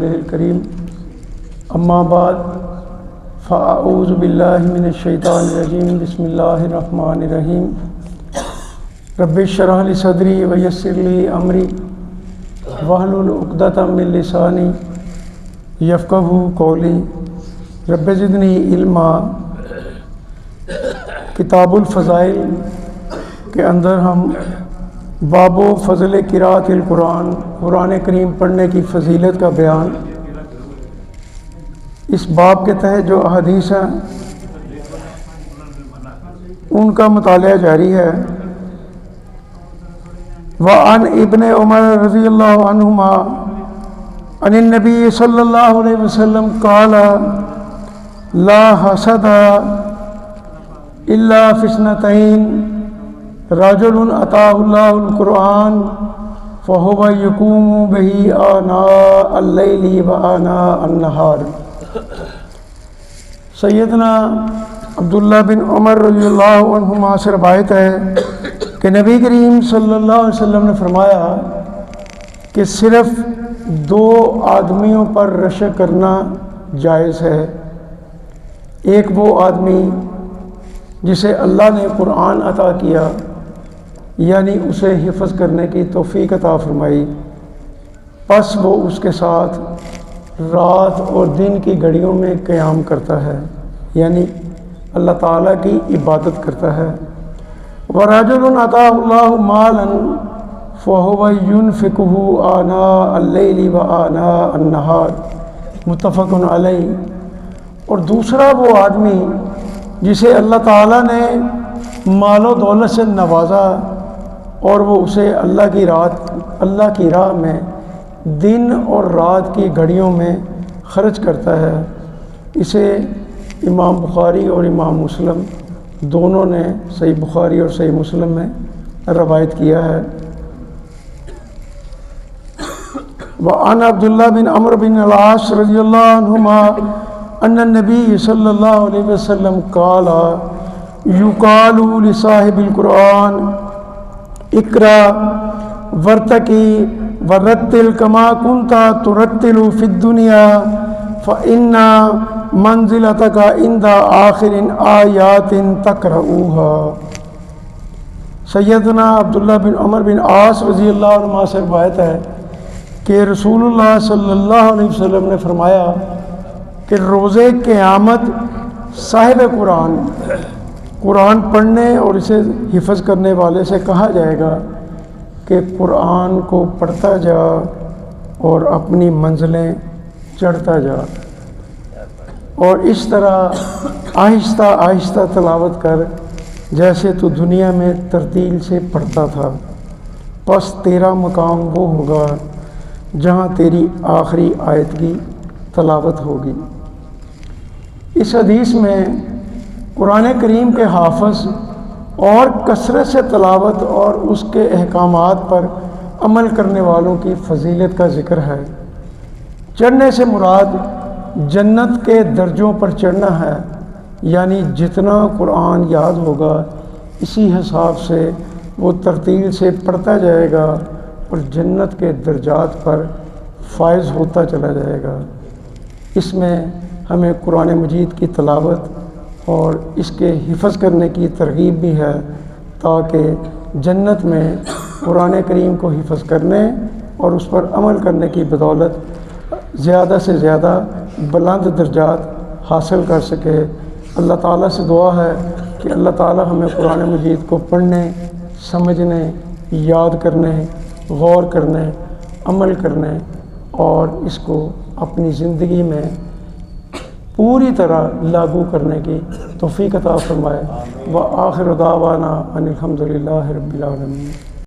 رسوله الكريم اما بعد فاعوذ باللہ من الشیطان الرجیم بسم اللہ الرحمن الرحیم رب اشرح لی صدری ویسر لی امری واحلل عقدۃ من لسانی یفقہوا قولی رب زدنی علما۔ کتاب الفضائل کے اندر ہم باب و فضل قراءۃ القرآن، قرآن کریم پڑھنے کی فضیلت کا بیان، اس باب کے تحت جو احادیث ہیں ان کا مطالعہ جاری ہے۔ وعن ابن عمر رضی اللہ عنہما عن النبی صلی اللہ علیہ وسلم قال لا حسد الا فی اثنتین رجل آتاہ اللہ القرآن فہو یقوم بہ آناء اللیل وآناء النہار۔ سیدنا عبداللہ بن عمر رضی اللہ عنہما سے روایت ہے کہ نبی کریم صلی اللہ علیہ وسلم نے فرمایا کہ صرف دو آدمیوں پر رشک کرنا جائز ہے۔ ایک وہ آدمی جسے اللہ نے قرآن عطا کیا، یعنی اسے حفظ کرنے کی توفیق عطا فرمائی، پس وہ اس کے ساتھ رات اور دن کی گھڑیوں میں قیام کرتا ہے، یعنی اللہ تعالیٰ کی عبادت کرتا ہے۔ وَرَجُلٌ آتَاهُ اللَّهُ مَالًا فَهُوَ يُنْفِقُهُ آنَاءَ اللَّيْلِ وَآنَاءَ النَّهَارِ متفق علیہ۔ اور دوسرا وہ آدمی جسے اللہ تعالیٰ نے مال و دولت سے نوازا اور وہ اسے اللہ کی راہ میں دن اور رات کی گھڑیوں میں خرچ کرتا ہے۔ اسے امام بخاری اور امام مسلم دونوں نے صحیح بخاری اور صحیح مسلم میں روایت کیا ہے۔ وعن عبداللہ بن عمرو بن العاص رضی اللہ عنہما ان النبی صلی اللہ علیہ وسلم قال یقال لصاحب القرآن اقرأ وارتقی ورتل کما کنت ترتل فی الدنیا فإن منزلتک عند آخر آیات تقرؤها۔ سیدنا عبداللہ بن عمر بن عاص رضی اللہ عنہ سے روایت ہے کہ رسول اللہ صلی اللہ علیہ وسلم نے فرمایا کہ روز قیامت صاحب قرآن پڑھنے اور اسے حفظ کرنے والے سے کہا جائے گا کہ قرآن کو پڑھتا جا اور اپنی منزلیں چڑھتا جا، اور اس طرح آہستہ آہستہ تلاوت کر جیسے تو دنیا میں ترتیل سے پڑھتا تھا، پس تیرا مقام وہ ہوگا جہاں تیری آخری آیت کی تلاوت ہوگی۔ اس حدیث میں قرآن کریم کے حافظ اور کثرت سے تلاوت اور اس کے احکامات پر عمل کرنے والوں کی فضیلت کا ذکر ہے۔ چڑھنے سے مراد جنت کے درجوں پر چڑھنا ہے، یعنی جتنا قرآن یاد ہوگا اسی حساب سے وہ ترتیل سے پڑھتا جائے گا اور جنت کے درجات پر فائز ہوتا چلا جائے گا۔ اس میں ہمیں قرآن مجید کی تلاوت اور اس کے حفظ کرنے کی ترغیب بھی ہے، تاکہ جنت میں قرآن کریم کو حفظ کرنے اور اس پر عمل کرنے کی بدولت زیادہ سے زیادہ بلند درجات حاصل کر سکے۔ اللہ تعالیٰ سے دعا ہے کہ اللہ تعالیٰ ہمیں قرآن مجید کو پڑھنے، سمجھنے، یاد کرنے، غور کرنے، عمل کرنے اور اس کو اپنی زندگی میں پوری طرح لاگو کرنے کی توفیق عطا فرمائے۔ وآخر دعوانا ان الحمد للہ رب العالمین۔